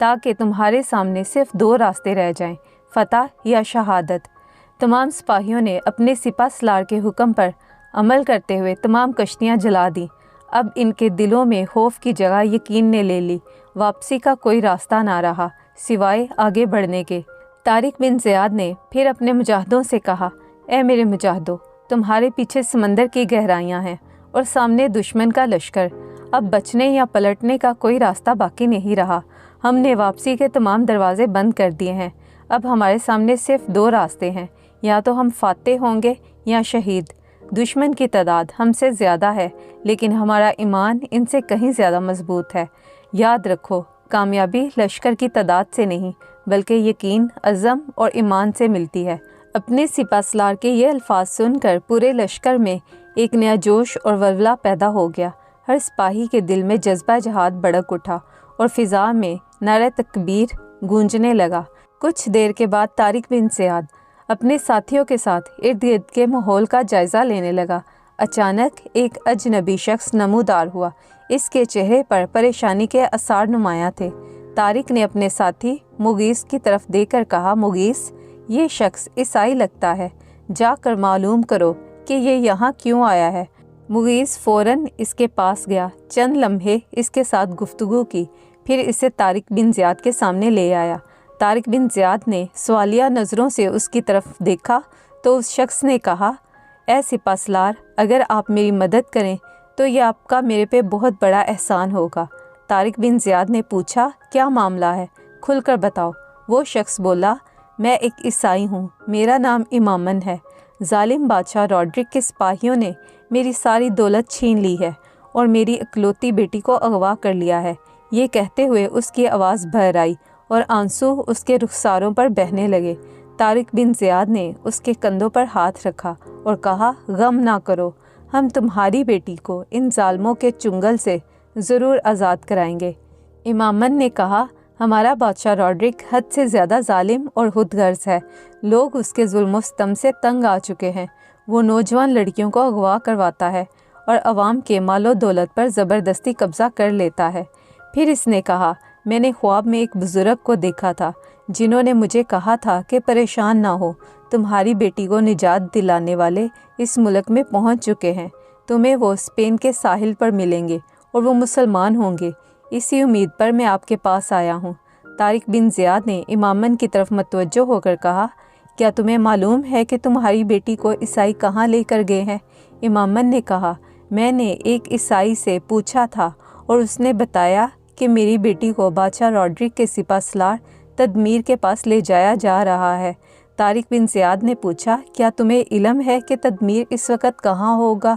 تاکہ تمہارے سامنے صرف 2 راستے رہ جائیں، فتح یا شہادت۔ تمام سپاہیوں نے اپنے سپہ سالار کے حکم پر عمل کرتے ہوئے تمام کشتیاں جلا دیں۔ اب ان کے دلوں میں خوف کی جگہ یقین نے لے لی۔ واپسی کا کوئی راستہ نہ رہا سوائے آگے بڑھنے کے۔ طارق بن زیاد نے پھر اپنے مجاہدوں سے کہا، اے میرے مجاہدوں، تمہارے پیچھے سمندر کی گہرائیاں ہیں اور سامنے دشمن کا لشکر۔ اب بچنے یا پلٹنے کا کوئی راستہ باقی نہیں رہا۔ ہم نے واپسی کے تمام دروازے بند کر دیے ہیں۔ اب ہمارے سامنے صرف 2 راستے ہیں، یا تو ہم فاتح ہوں گے یا شہید۔ دشمن کی تعداد ہم سے زیادہ ہے، لیکن ہمارا ایمان ان سے کہیں زیادہ مضبوط ہے۔ یاد رکھو، کامیابی لشکر کی تعداد سے نہیں بلکہ یقین، عزم اور ایمان سے ملتی ہے۔ اپنے سپہ سالار کے یہ الفاظ سن کر پورے لشکر میں ایک نیا جوش اور ولولہ پیدا ہو گیا۔ ہر سپاہی کے دل میں جذبہ جہاد بڑک اٹھا اور فضا میں نعرہ تکبیر گونجنے لگا۔ کچھ دیر کے بعد طارق بن زیاد اپنے ساتھیوں کے ساتھ ارد گرد کے ماحول کا جائزہ لینے لگا۔ اچانک ایک اجنبی شخص نمودار ہوا۔ اس کے چہرے پر پریشانی کے آثار نمایاں تھے۔ طارق نے اپنے ساتھی مغیث کی طرف دیکھ کر کہا، مغیث، یہ شخص عیسائی لگتا ہے، جا کر معلوم کرو کہ یہ یہاں کیوں آیا ہے۔ مغیث فوراً اس کے پاس گیا، چند لمحے اس کے ساتھ گفتگو کی، پھر اسے طارق بن زیاد کے سامنے لے آیا۔ طارق بن زیاد نے سوالیہ نظروں سے اس کی طرف دیکھا تو اس شخص نے کہا، اے سپہ سالار، اگر آپ میری مدد کریں تو یہ آپ کا میرے پہ بہت بڑا احسان ہوگا۔ طارق بن زیاد نے پوچھا، کیا معاملہ ہے؟ کھل کر بتاؤ۔ وہ شخص بولا، میں ایک عیسائی ہوں، میرا نام امامن ہے۔ ظالم بادشاہ روڈرک کے سپاہیوں نے میری ساری دولت چھین لی ہے اور میری اکلوتی بیٹی کو اغوا کر لیا ہے۔ یہ کہتے ہوئے اس کی آواز بھر آئی اور آنسو اس کے رخساروں پر بہنے لگے۔ طارق بن زیاد نے اس کے کندھوں پر ہاتھ رکھا اور کہا، غم نہ کرو، ہم تمہاری بیٹی کو ان ظالموں کے چنگل سے ضرور آزاد کرائیں گے۔ امامن نے کہا، ہمارا بادشاہ روڈرک حد سے زیادہ ظالم اور خود غرض ہے۔ لوگ اس کے ظلم و ستم سے تنگ آ چکے ہیں۔ وہ نوجوان لڑکیوں کو اغوا کرواتا ہے اور عوام کے مال و دولت پر زبردستی قبضہ کر لیتا ہے۔ پھر اس نے کہا، میں نے خواب میں ایک بزرگ کو دیکھا تھا جنہوں نے مجھے کہا تھا کہ پریشان نہ ہو، تمہاری بیٹی کو نجات دلانے والے اس ملک میں پہنچ چکے ہیں۔ تمہیں وہ اسپین کے ساحل پر ملیں گے اور وہ مسلمان ہوں گے۔ اسی امید پر میں آپ کے پاس آیا ہوں۔ طارق بن زیاد نے امامن کی طرف متوجہ ہو کر کہا، کیا تمہیں معلوم ہے کہ تمہاری بیٹی کو عیسائی کہاں لے کر گئے ہیں؟ امامن نے کہا، میں نے ایک عیسائی سے پوچھا تھا اور اس نے بتایا کہ میری بیٹی کو بادشاہ روڈرک کے سپہ سالار تدمیر کے پاس لے جایا جا رہا ہے۔ طارق بن زیاد نے پوچھا، کیا تمہیں علم ہے کہ تدمیر اس وقت کہاں ہوگا؟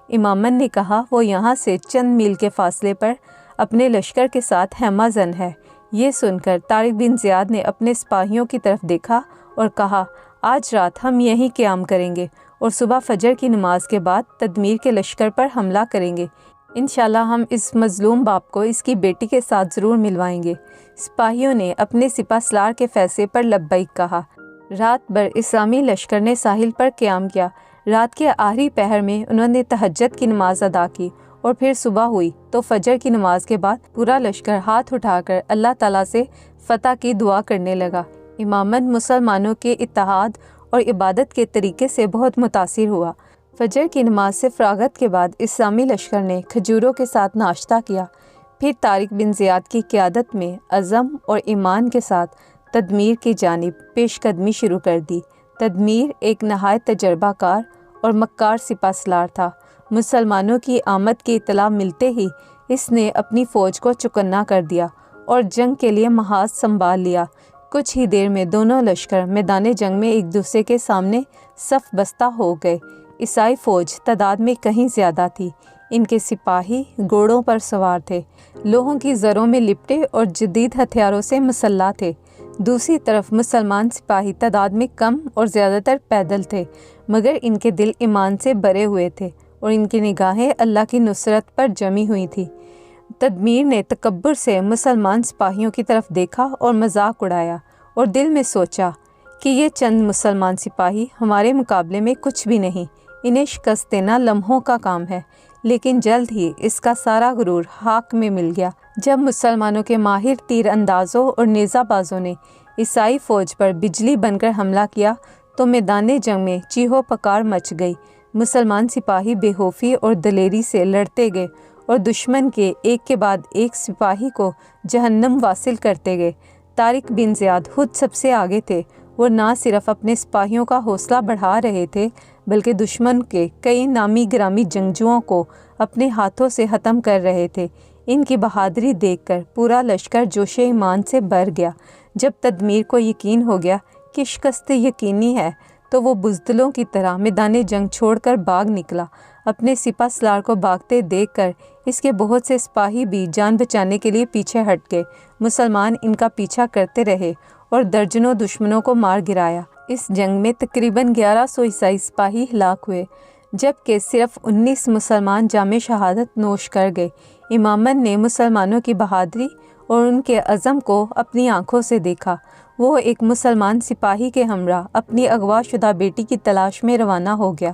امامن نے کہا، وہ یہاں سے چند میل کے فاصلے پر اپنے لشکر کے ساتھ خیمہ زن ہے۔ یہ سن کر طارق بن زیاد نے اپنے سپاہیوں کی طرف دیکھا اور کہا، آج رات ہم یہیں قیام کریں گے اور صبح فجر کی نماز کے بعد تدمیر کے لشکر پر حملہ کریں گے۔ انشاءاللہ ہم اس مظلوم باپ کو اس کی بیٹی کے ساتھ ضرور ملوائیں گے۔ سپاہیوں نے اپنے سپہ سالار کے فیصلے پر لبیک کہا۔ رات بھر اسلامی لشکر نے ساحل پر قیام کیا۔ رات کے آخری پہر میں انہوں نے تہجد کی نماز ادا کی اور پھر صبح ہوئی تو فجر کی نماز کے بعد پورا لشکر ہاتھ اٹھا کر اللہ تعالیٰ سے فتح کی دعا کرنے لگا۔ امامن مسلمانوں کے اتحاد اور عبادت کے طریقے سے بہت متاثر ہوا۔ فجر کی نماز سے فراغت کے بعد اسلامی لشکر نے کھجوروں کے ساتھ ناشتہ کیا۔ پھر طارق بن زیاد کی قیادت میں عزم اور ایمان کے ساتھ تدمیر کی جانب پیش قدمی شروع کر دی۔ تدمیر ایک نہایت تجربہ کار اور مکار سپہ سالار تھا۔ مسلمانوں کی آمد کی اطلاع ملتے ہی اس نے اپنی فوج کو چکنا کر دیا اور جنگ کے لیے محاذ سنبھال لیا۔ کچھ ہی دیر میں دونوں لشکر میدان جنگ میں ایک دوسرے کے سامنے صف بستہ ہو گئے۔ عیسائی فوج تعداد میں کہیں زیادہ تھی۔ ان کے سپاہی گھوڑوں پر سوار تھے، لوہوں کی زروں میں لپٹے اور جدید ہتھیاروں سے مسلح تھے۔ دوسری طرف مسلمان سپاہی تعداد میں کم اور زیادہ تر پیدل تھے، مگر ان کے دل ایمان سے بھرے ہوئے تھے اور ان کی نگاہیں اللہ کی نصرت پر جمی ہوئی تھیں۔ تدمیر نے تکبر سے مسلمان سپاہیوں کی طرف دیکھا اور مذاق اڑایا اور دل میں سوچا کہ یہ چند مسلمان سپاہی ہمارے مقابلے میں کچھ بھی نہیں، انہیں شکست دینا لمحوں کا کام ہے۔ لیکن جلد ہی اس کا سارا غرور خاک میں مل گیا۔ جب مسلمانوں کے ماہر تیر اندازوں اور نیزہ بازوں نے عیسائی فوج پر بجلی بن کر حملہ کیا تو میدان جنگ میں چیخو پکار مچ گئی۔ مسلمان سپاہی بے خوفی اور دلیری سے لڑتے گئے اور دشمن کے ایک کے بعد ایک سپاہی کو جہنم واصل کرتے گئے۔ طارق بن زیاد خود سب سے آگے تھے۔ وہ نہ صرف اپنے سپاہیوں کا حوصلہ بڑھا رہے تھے بلکہ دشمن کے کئی نامی گرامی جنگجوؤں کو اپنے ہاتھوں سے ختم کر رہے تھے۔ ان کی بہادری دیکھ کر پورا لشکر جوش ایمان سے بھر گیا۔ جب تدمیر کو یقین ہو گیا کہ شکست یقینی ہے تو وہ بزدلوں کی طرح میدان جنگ چھوڑ کر بھاگ نکلا۔ اپنے سپہ سالار کو بھاگتے دیکھ کر اس کے بہت سے سپاہی بھی جان بچانے کے لیے پیچھے ہٹ گئے۔ مسلمان ان کا پیچھا کرتے رہے اور درجنوں دشمنوں کو مار گرایا۔ اس جنگ میں تقریباً 1100 عیسائی سپاہی ہلاک ہوئے جبکہ صرف 19 مسلمان جام شہادت نوش کر گئے۔ امامن نے مسلمانوں کی بہادری اور ان کے عزم کو اپنی آنکھوں سے دیکھا۔ وہ ایک مسلمان سپاہی کے ہمراہ اپنی اغوا شدہ بیٹی کی تلاش میں روانہ ہو گیا۔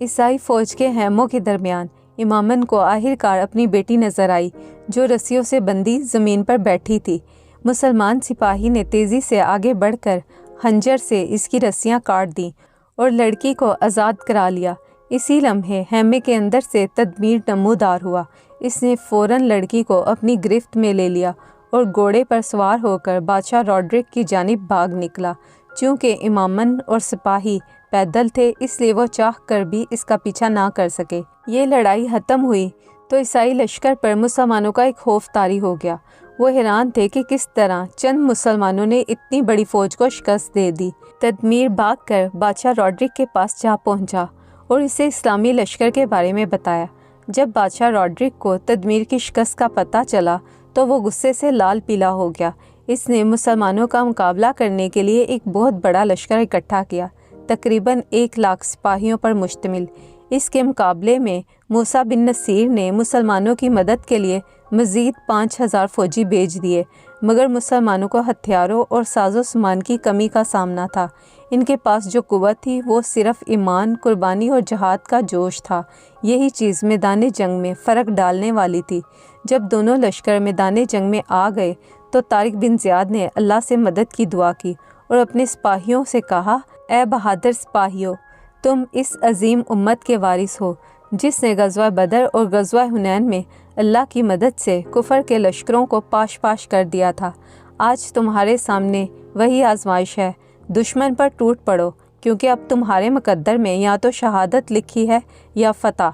عیسائی فوج کے خیموں کے درمیان امامن کو آخرکار اپنی بیٹی نظر آئی جو رسیوں سے بندھی زمین پر بیٹھی تھی۔ مسلمان سپاہی نے تیزی سے آگے بڑھ کر خنجر سے اس کی رسیاں کاٹ دیں اور لڑکی کو آزاد کرا لیا۔ اسی لمحے خیمے کے اندر سے تدمیر نمودار ہوا۔ اس نے فوراً لڑکی کو اپنی گرفت میں لے لیا اور گھوڑے پر سوار ہو کر بادشاہ روڈرک کی جانب بھاگ نکلا۔ چونکہ امامن اور سپاہی پیدل تھے اس لیے وہ چاہ کر بھی اس کا پیچھا نہ کر سکے۔ یہ لڑائی ختم ہوئی تو عیسائی لشکر پر مسلمانوں کا ایک خوف طاری ہو گیا۔ وہ حیران تھے کہ کس طرح چند مسلمانوں نے اتنی بڑی فوج کو شکست دے دی۔ تدمیر بھاگ کر بادشاہ روڈرک کے پاس جا پہنچا اور اسے اسلامی لشکر کے بارے میں بتایا۔ جب بادشاہ روڈرک کو تدمیر کی شکست کا پتہ چلا تو وہ غصے سے لال پیلا ہو گیا۔ اس نے مسلمانوں کا مقابلہ کرنے کے لیے ایک بہت بڑا لشکر اکٹھا کیا، تقریباً 1 لاکھ سپاہیوں پر مشتمل۔ اس کے مقابلے میں موسیٰ بن نصیر نے مسلمانوں کی مدد کے لیے مزید 5000 فوجی بھیج دیے، مگر مسلمانوں کو ہتھیاروں اور ساز و سامان کی کمی کا سامنا تھا۔ ان کے پاس جو قوت تھی وہ صرف ایمان، قربانی اور جہاد کا جوش تھا۔ یہی چیز میدان جنگ میں فرق ڈالنے والی تھی۔ جب دونوں لشکر میدان جنگ میں آ گئے تو طارق بن زیاد نے اللہ سے مدد کی دعا کی اور اپنے سپاہیوں سے کہا، اے بہادر سپاہیوں، تم اس عظیم امت کے وارث ہو جس نے غزوہ بدر اور غزوہ حنین میں اللہ کی مدد سے کفر کے لشکروں کو پاش پاش کر دیا تھا۔ آج تمہارے سامنے وہی آزمائش ہے۔ دشمن پر ٹوٹ پڑو کیونکہ اب تمہارے مقدر میں یا تو شہادت لکھی ہے یا فتح۔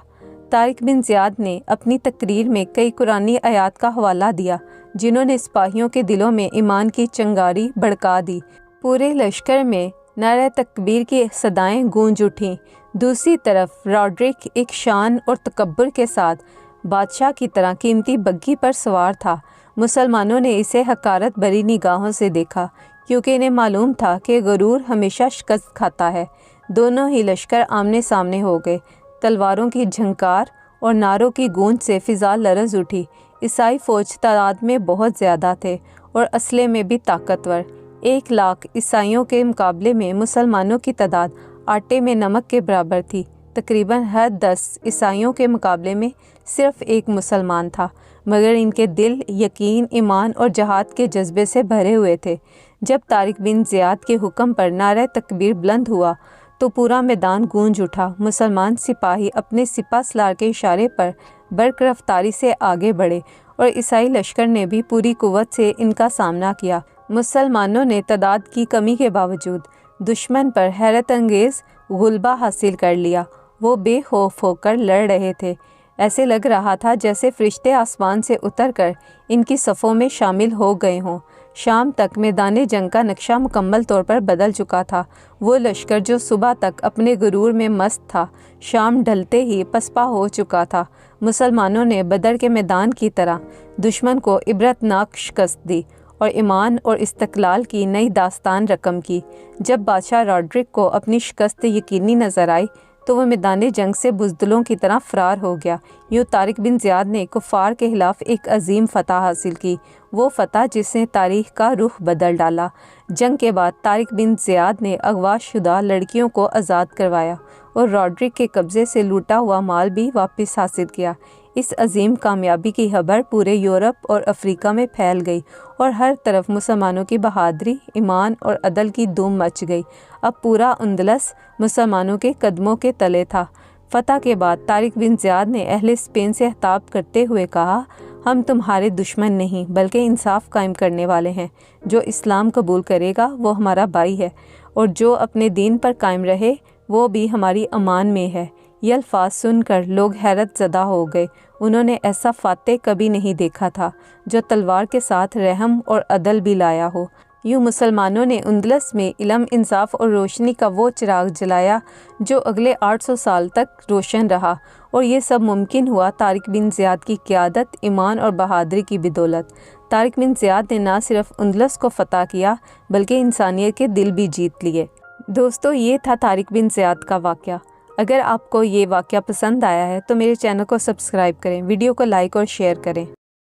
طارق بن زیاد نے اپنی تقریر میں کئی قرآنی آیات کا حوالہ دیا جنہوں نے سپاہیوں کے دلوں میں ایمان کی چنگاری بھڑکا دی۔ پورے لشکر میں نعرہ تکبیر کی صدائیں گونج اٹھیں۔ دوسری طرف روڈرک ایک شان اور تکبر کے ساتھ بادشاہ کی طرح قیمتی بگھی پر سوار تھا۔ مسلمانوں نے اسے حقارت بھری نگاہوں سے دیکھا کیونکہ انہیں معلوم تھا کہ غرور ہمیشہ شکست کھاتا ہے۔ دونوں ہی لشکر آمنے سامنے ہو گئے۔ تلواروں کی جھنکار اور نعروں کی گونج سے فضا لرز اٹھی۔ عیسائی فوج تعداد میں بہت زیادہ تھے اور اسلحے میں بھی طاقتور۔ 1 لاکھ عیسائیوں کے مقابلے میں مسلمانوں کی تعداد آٹے میں نمک کے برابر تھی۔ تقریباً ہر 10 عیسائیوں کے مقابلے میں صرف 1 مسلمان تھا، مگر ان کے دل یقین، ایمان اور جہاد کے جذبے سے بھرے ہوئے تھے۔ جب طارق بن زیاد کے حکم پر نعرہ تکبیر بلند ہوا تو پورا میدان گونج اٹھا۔ مسلمان سپاہی اپنے سپہ سالار کے اشارے پر برق رفتاری سے آگے بڑھے اور عیسائی لشکر نے بھی پوری قوت سے ان کا سامنا کیا۔ مسلمانوں نے تعداد کی کمی کے باوجود دشمن پر حیرت انگیز غلبہ حاصل کر لیا۔ وہ بے خوف ہو کر لڑ رہے تھے۔ ایسے لگ رہا تھا جیسے فرشتے آسمان سے اتر کر ان کی صفوں میں شامل ہو گئے ہوں۔ شام تک میدان جنگ کا نقشہ مکمل طور پر بدل چکا تھا۔ وہ لشکر جو صبح تک اپنے غرور میں مست تھا، شام ڈھلتے ہی پسپا ہو چکا تھا۔ مسلمانوں نے بدر کے میدان کی طرح دشمن کو عبرتناک شکست دی اور ایمان اور استقلال کی نئی داستان رقم کی۔ جب بادشاہ روڈرک کو اپنی شکست یقینی نظر آئی تو وہ میدان جنگ سے بزدلوں کی طرح فرار ہو گیا۔ یوں طارق بن زیاد نے کفار کے خلاف ایک عظیم فتح حاصل کی، وہ فتح جس نے تاریخ کا رخ بدل ڈالا۔ جنگ کے بعد طارق بن زیاد نے اغوا شدہ لڑکیوں کو آزاد کروایا اور روڈرک کے قبضے سے لوٹا ہوا مال بھی واپس حاصل کیا۔ اس عظیم کامیابی کی خبر پورے یورپ اور افریقہ میں پھیل گئی اور ہر طرف مسلمانوں کی بہادری، ایمان اور عدل کی دھوم مچ گئی۔ اب پورا اندلس مسلمانوں کے قدموں کے تلے تھا۔ فتح کے بعد طارق بن زیاد نے اہل اسپین سے خطاب کرتے ہوئے کہا، ہم تمہارے دشمن نہیں بلکہ انصاف قائم کرنے والے ہیں۔ جو اسلام قبول کرے گا وہ ہمارا بھائی ہے، اور جو اپنے دین پر قائم رہے وہ بھی ہماری امان میں ہے۔ یہ الفاظ سن کر لوگ حیرت زدہ ہو گئے۔ انہوں نے ایسا فاتح کبھی نہیں دیکھا تھا جو تلوار کے ساتھ رحم اور عدل بھی لایا ہو۔ یوں مسلمانوں نے اندلس میں علم، انصاف اور روشنی کا وہ چراغ جلایا جو اگلے 800 سال تک روشن رہا، اور یہ سب ممکن ہوا طارق بن زیاد کی قیادت، ایمان اور بہادری کی بدولت۔ طارق بن زیاد نے نہ صرف اندلس کو فتح کیا بلکہ انسانیت کے دل بھی جیت لیے۔ دوستو، یہ تھا طارق بن زیاد کا واقعہ۔ اگر آپ کو یہ واقعہ پسند آیا ہے تو میرے چینل کو سبسکرائب کریں، ویڈیو کو لائک اور شیئر کریں۔